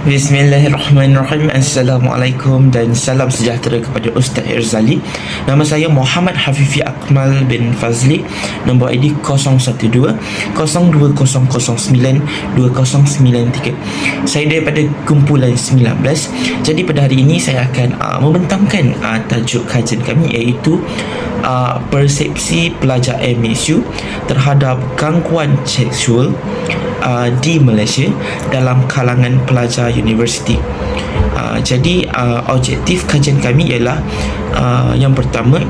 Bismillahirrahmanirrahim. Assalamualaikum dan salam sejahtera kepada Ustaz Irzali. Nama saya Muhammad Hafifi Akmal bin Fazli. Nombor ID 012-20009-2093. Saya daripada kumpulan 19. Jadi pada hari ini saya akan membentangkan tajuk kajian kami, iaitu persepsi pelajar MSU terhadap gangguan seksual di Malaysia dalam kalangan pelajar universiti. Jadi objektif kajian kami ialah yang pertama,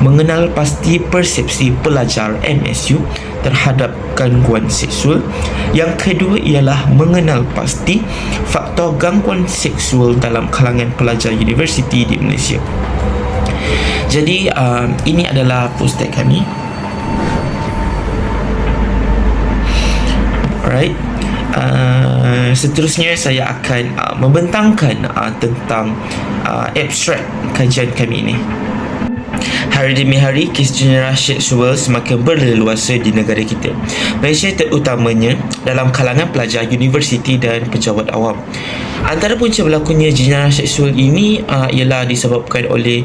mengenal pasti persepsi pelajar MSU terhadap gangguan seksual. Yang kedua ialah mengenal pasti faktor gangguan seksual dalam kalangan pelajar universiti di Malaysia. Jadi ini adalah poster kami. Alright. Seterusnya saya akan membentangkan tentang abstrak kajian kami ini. Hari demi hari, kes jenayah seksual semakin berleluasa di negara kita, Malaysia, terutamanya dalam kalangan pelajar universiti dan pejabat awam. Antara punca berlakunya jenayah seksual ini ialah disebabkan oleh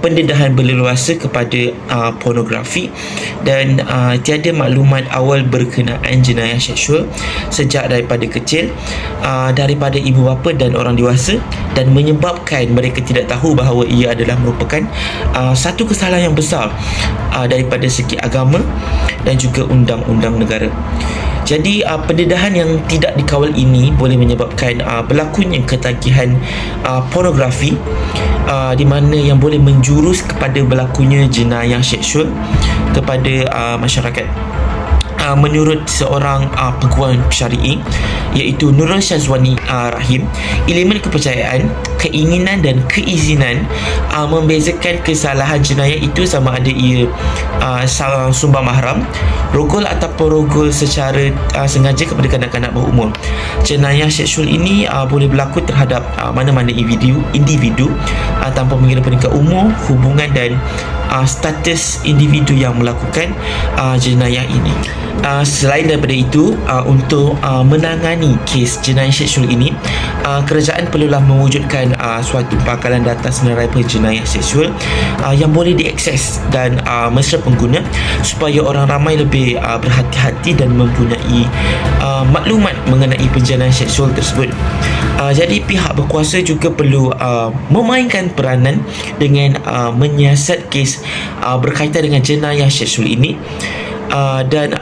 pendedahan berleluasa kepada pornografi dan tiada maklumat awal berkenaan jenayah seksual sejak daripada kecil daripada ibu bapa dan orang dewasa, dan menyebabkan mereka tidak tahu bahawa ia adalah merupakan satu kesalahan yang besar daripada segi agama dan juga undang-undang negara. Jadi pendedahan yang tidak dikawal ini boleh menyebabkan berlakunya ketagihan pornografi, di mana yang boleh menjurus kepada berlakunya jenayah seksual kepada masyarakat. Menurut seorang peguam syar'i, iaitu Nurul Syazwani Rahim, elemen kepercayaan, keinginan dan keizinan membezakan kesalahan jenayah itu sama ada ia sumbang mahram, rogol ataupun rogol secara sengaja kepada kanak-kanak berumur. Jenayah seksual ini boleh berlaku terhadap mana-mana individu tanpa mengira peringkat umur, hubungan dan status individu yang melakukan jenayah ini. Selain daripada itu, untuk menangani kes jenayah seksual ini, kerajaan perlulah mewujudkan suatu pangkalan data senarai penjenayah seksual yang boleh diakses dan mesra pengguna, supaya orang ramai lebih berhati-hati dan mempunyai maklumat mengenai penjenayah seksual tersebut. Jadi pihak berkuasa juga perlu memainkan peranan dengan menyiasat kes berkaitan dengan jenayah seksual ini, dan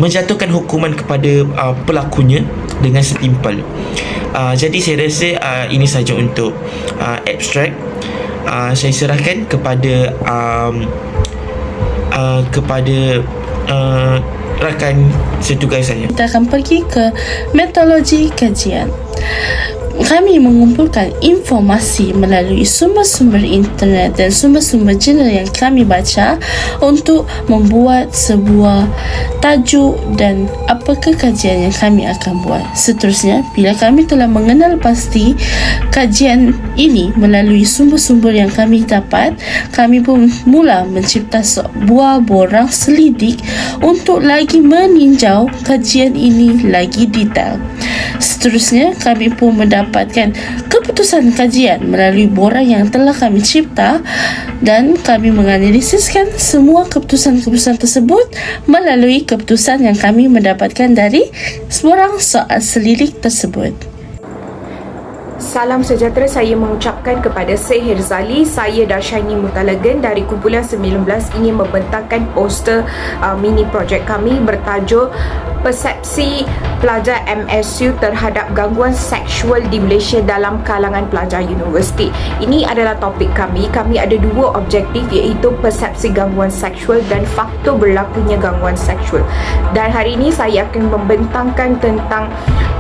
menjatuhkan hukuman kepada pelakunya dengan setimpal. Jadi saya rasa ini saja untuk abstrak. Saya serahkan kepada rakan setugas saya. Kita akan pergi ke metodologi kajian. Kami mengumpulkan informasi melalui sumber-sumber internet dan sumber-sumber jurnal yang kami baca untuk membuat sebuah tajuk dan apakah kajian yang kami akan buat. Seterusnya, bila kami telah mengenal pasti kajian ini melalui sumber-sumber yang kami dapat, kami pun mula mencipta sebuah borang selidik untuk lagi meninjau kajian ini lagi detail. Seterusnya, kami pun mendapatkan keputusan kajian melalui borang yang telah kami cipta, dan kami menganalisiskan semua keputusan-keputusan tersebut melalui keputusan yang kami mendapatkan dari seborang soal selidik tersebut. Salam sejahtera, saya mengucapkan kepada Syekh Irzali. Saya Darshani Mutalagan dari kumpulan 19 ingin membentangkan poster mini projek kami bertajuk Persepsi Pelajar MSU terhadap Gangguan Seksual di Malaysia dalam kalangan pelajar universiti. Ini adalah topik kami. Kami ada dua objektif, iaitu persepsi gangguan seksual dan faktor berlakunya gangguan seksual. Dan hari ini saya akan membentangkan tentang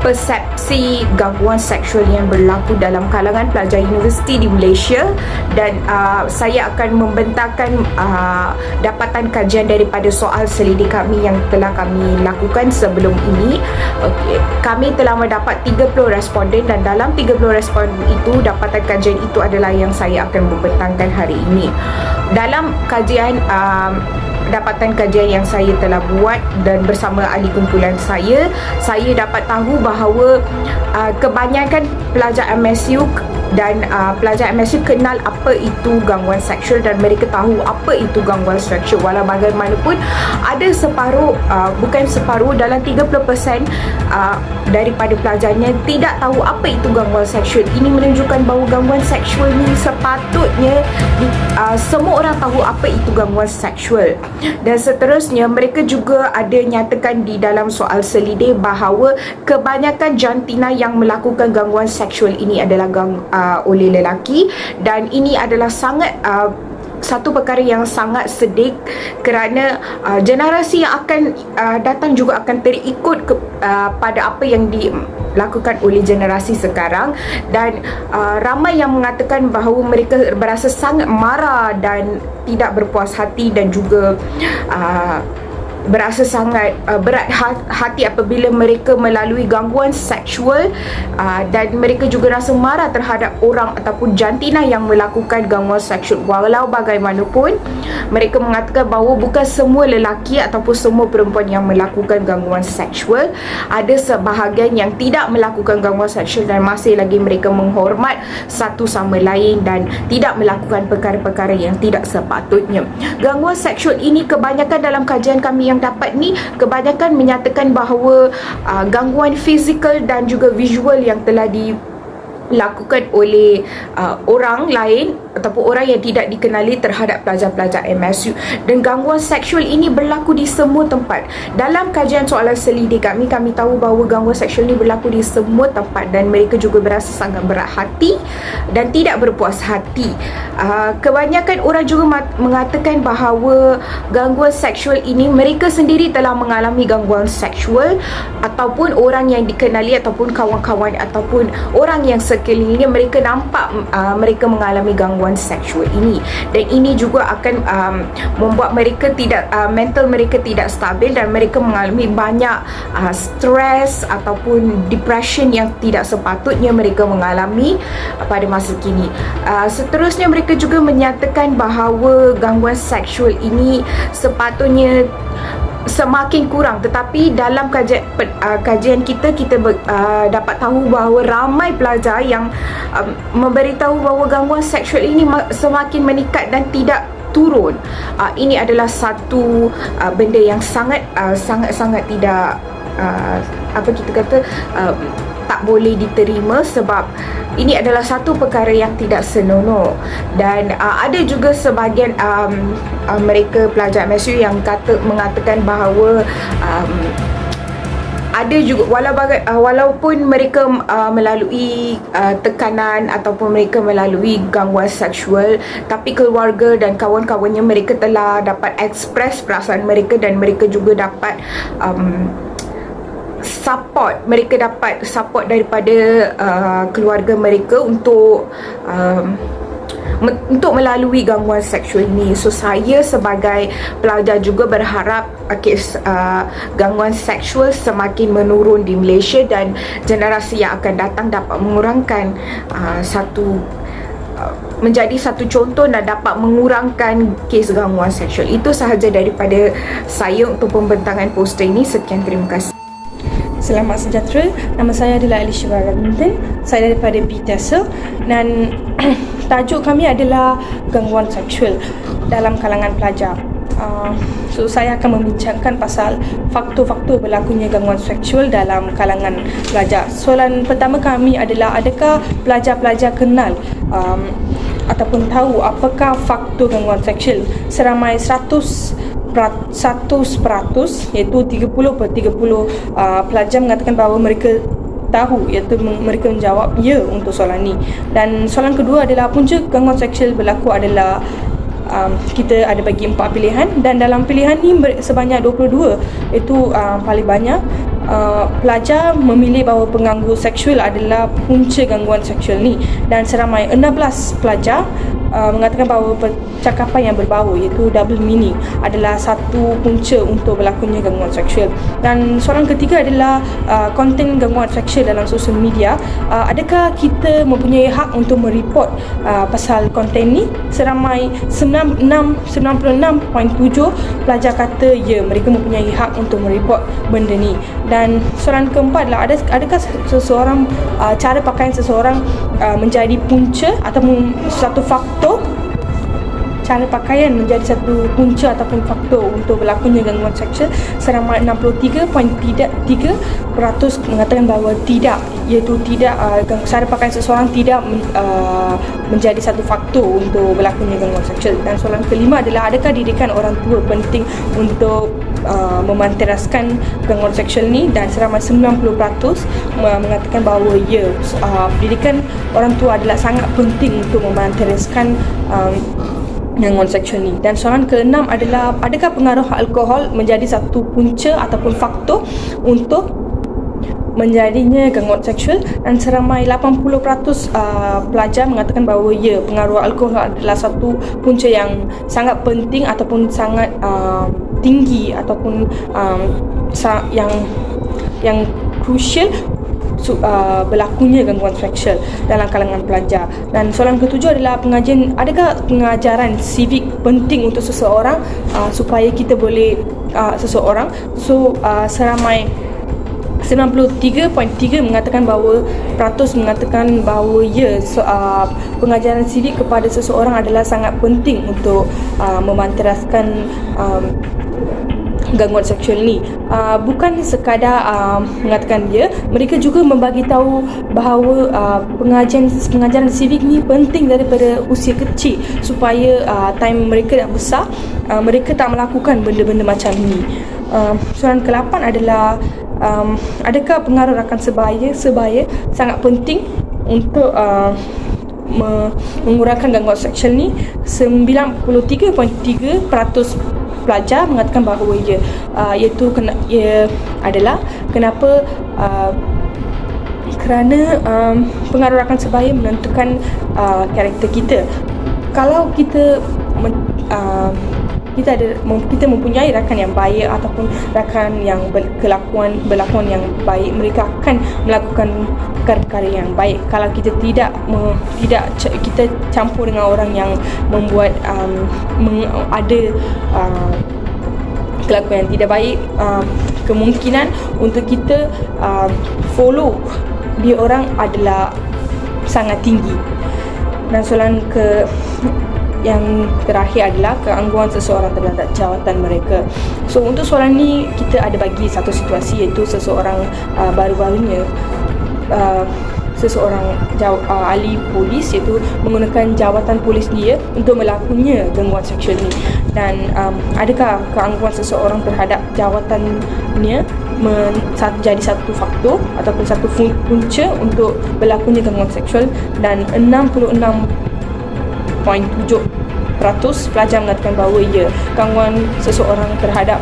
persepsi gangguan seksual yang berlaku dalam kalangan pelajar universiti di Malaysia, dan saya akan membentangkan dapatan kajian daripada soal selidik kami yang telah kami lakukan sebelum ini. Kami telah mendapat 30 responden, dan dalam 30 responden itu, dapatan kajian itu adalah yang saya akan membentangkan hari ini. Dalam kajian dapatan kajian yang saya telah buat dan bersama ahli kumpulan saya dapat tahu bahawa kebanyakan pelajar MSU dan pelajar MSU kenal apa itu gangguan seksual dan mereka tahu apa itu gangguan seksual. Walau bagaimanapun ada separuh, bukan separuh, dalam 30% daripada pelajarnya tidak tahu apa itu gangguan seksual. Ini menunjukkan bahawa gangguan seksual ni sepatutnya semua orang tahu apa itu gangguan seksual. Dan seterusnya, mereka juga ada nyatakan di dalam soal selidik bahawa kebanyakan jantina yang melakukan gangguan seksual ini adalah oleh lelaki, dan ini adalah sangat satu perkara yang sangat sedih kerana generasi yang akan datang juga akan terikut pada apa yang dilakukan oleh generasi sekarang. Dan ramai yang mengatakan bahawa mereka berasa sangat marah dan tidak berpuas hati dan juga berasa sangat berat hati apabila mereka melalui gangguan seksual, dan mereka juga rasa marah terhadap orang ataupun jantina yang melakukan gangguan seksual. Walau bagaimanapun, mereka mengatakan bahawa bukan semua lelaki ataupun semua perempuan yang melakukan gangguan seksual. Ada sebahagian yang tidak melakukan gangguan seksual dan masih lagi mereka menghormat satu sama lain dan tidak melakukan perkara-perkara yang tidak sepatutnya. Gangguan seksual ini kebanyakan dalam kajian kami yang dapat ni, kebanyakan menyatakan bahawa gangguan fizikal dan juga visual yang telah dilakukan oleh orang lain ataupun orang yang tidak dikenali terhadap pelajar-pelajar MSU. Dan gangguan seksual ini berlaku di semua tempat. Dalam kajian soalan selidik kami tahu bahawa gangguan seksual ini berlaku di semua tempat dan mereka juga berasa sangat berat hati dan tidak berpuas hati. Kebanyakan orang juga mengatakan bahawa gangguan seksual ini mereka sendiri telah mengalami gangguan seksual, ataupun orang yang dikenali ataupun kawan-kawan ataupun orang yang sekelilingnya mereka nampak mereka mengalami gangguan seksual ini, dan ini juga akan membuat mereka tidak mental mereka tidak stabil dan mereka mengalami banyak stres ataupun depression yang tidak sepatutnya mereka mengalami pada masa kini. Seterusnya, mereka juga menyatakan bahawa gangguan seksual ini sepatutnya semakin kurang, tetapi dalam kajian kita dapat tahu bahawa ramai pelajar yang memberitahu bahawa gangguan seksual ini semakin meningkat dan tidak turun. Ini adalah satu benda yang sangat tidak apa kita kata tak boleh diterima, sebab ini adalah satu perkara yang tidak senonoh. Dan ada juga sebahagian mereka pelajar MSU yang mengatakan bahawa ada juga walaupun mereka melalui tekanan ataupun mereka melalui gangguan seksual, tapi keluarga dan kawan-kawannya mereka telah dapat ekspres perasaan mereka dan mereka juga dapat mereka dapat support daripada keluarga mereka untuk melalui gangguan seksual ini. So saya sebagai pelajar juga berharap kes gangguan seksual semakin menurun di Malaysia dan generasi yang akan datang dapat mengurangkan menjadi satu contoh dan dapat mengurangkan kes gangguan seksual. Itu sahaja daripada saya untuk pembentangan poster ini. Sekian, terima kasih. Selamat sejahtera, nama saya adalah Alicia Raminten. Saya daripada BTESA dan tajuk kami adalah gangguan seksual dalam kalangan pelajar. So saya akan membincangkan pasal faktor-faktor berlakunya gangguan seksual dalam kalangan pelajar. Soalan pertama kami adalah, adakah pelajar-pelajar kenal ataupun tahu apakah faktor gangguan seksual? Seramai 100% iaitu 30/30 pelajar mengatakan bahawa mereka tahu, iaitu mereka menjawab ya untuk soalan ni. Dan soalan kedua adalah, punca gangguan seksual berlaku adalah kita ada bagi 4 pilihan dan dalam pilihan ni sebanyak 22 itu paling banyak pelajar memilih bahawa pengganggu seksual adalah punca gangguan seksual ni, dan seramai 16 pelajar mengatakan bahawa percakapan yang berbau iaitu double meaning adalah satu punca untuk berlakunya gangguan seksual. Dan soalan ketiga adalah konten gangguan seksual dalam sosial media. Adakah kita mempunyai hak untuk mereport pasal konten ni? Seramai 96.7 pelajar kata ya, mereka mempunyai hak untuk mereport benda ni. Dan soalan keempat adalah adakah seseorang cara pakaian seseorang menjadi punca ataupun satu faktor, cara pakaian menjadi satu punca ataupun faktor untuk berlakunya gangguan seksual? Seramai 63.3% mengatakan bahawa tidak, iaitu tidak, cara pakaian seseorang tidak menjadi satu faktor untuk berlakunya gangguan seksual. Dan soalan kelima adalah adakah didikan orang tua penting untuk memanteraskan gangguan seksual ni? Dan seramai 90% mengatakan bahawa ya, pendidikan orang tua adalah sangat penting untuk memanteraskan gangguan seksual ni. Dan soalan ke-6 adalah adakah pengaruh alkohol menjadi satu punca ataupun faktor untuk menjadinya gangguan seksual? Dan seramai 80% pelajar mengatakan bahawa ya, pengaruh alkohol adalah satu punca yang sangat penting ataupun sangat tinggi ataupun yang crucial berlakunya gangguan seksual dalam kalangan pelajar. Dan soalan ketujuh adalah adakah pengajaran civic penting untuk seseorang supaya kita boleh seseorang. Seramai 93.3 mengatakan bahawa ya, pengajaran civic kepada seseorang adalah sangat penting untuk memanteraskan gangguan seksual ni. Bukan sekadar mengatakan dia, mereka juga membagi tahu bahawa pengajaran civic ni penting daripada usia kecil supaya time mereka dah besar, mereka tak melakukan benda-benda macam ni. Soalan ke-8 adalah adakah pengaruh rakan sebaya sangat penting untuk mengurangkan gangguan seksual ni? 93.3% pelajar mengatakan bahawa ya, iaitu adalah kenapa kerana pengaruh rakan sebaya menentukan karakter kita. Kalau kita kita mempunyai rakan yang baik ataupun rakan yang berlakuan yang baik, mereka akan melakukan perkara-perkara yang baik. Kalau kita tidak kita campur dengan orang yang membuat ada kelakuan yang tidak baik, kemungkinan untuk kita follow dia orang adalah sangat tinggi. Dan soalan yang terakhir adalah keangguan seseorang terhadap jawatan mereka. So untuk soalan ni kita ada bagi satu situasi, iaitu seseorang baru-barunya seseorang ahli polis, iaitu menggunakan jawatan polis dia untuk melakukannya gangguan seksual ni. Dan adakah keangguan seseorang terhadap jawatannya jadi satu faktor ataupun satu punca untuk berlakunya gangguan seksual? Dan 66.7% pelajar mengatakan bahawa ya, gangguan seseorang terhadap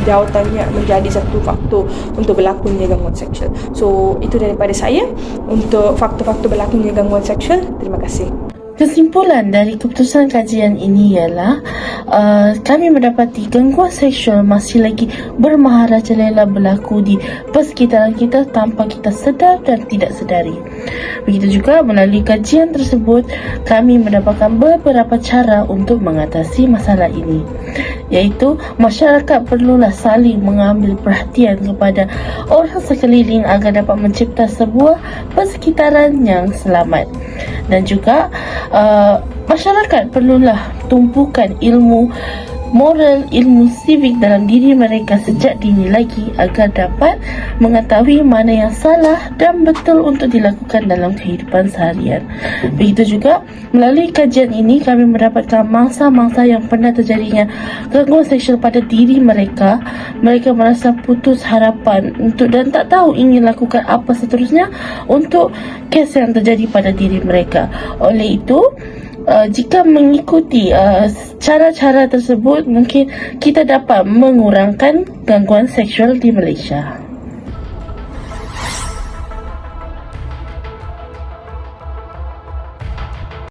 jawatannya menjadi satu faktor untuk berlakunya gangguan seksual. So itu daripada saya untuk faktor-faktor berlakunya gangguan seksual. Terima kasih. Kesimpulan dari keputusan kajian ini ialah kami mendapati gangguan seksual masih lagi bermaharajalela berlaku di persekitaran kita tanpa kita sedar dan tidak sedari. Begitu juga melalui kajian tersebut kami mendapatkan beberapa cara untuk mengatasi masalah ini, iaitu masyarakat perlulah saling mengambil perhatian kepada orang sekeliling agar dapat mencipta sebuah persekitaran yang selamat. Dan juga masyarakat perlulah tumpukan ilmu moral, ilmu civic dalam diri mereka sejak dini lagi agar dapat mengetahui mana yang salah dan betul untuk dilakukan dalam kehidupan seharian. Begitu juga melalui kajian ini kami mendapatkan mangsa-mangsa yang pernah terjadinya gangguan seksual pada diri mereka. Mereka merasa putus harapan untuk dan tak tahu ingin lakukan apa seterusnya untuk kes yang terjadi pada diri mereka. Oleh itu, jika mengikuti cara-cara tersebut, mungkin kita dapat mengurangkan gangguan seksual di Malaysia.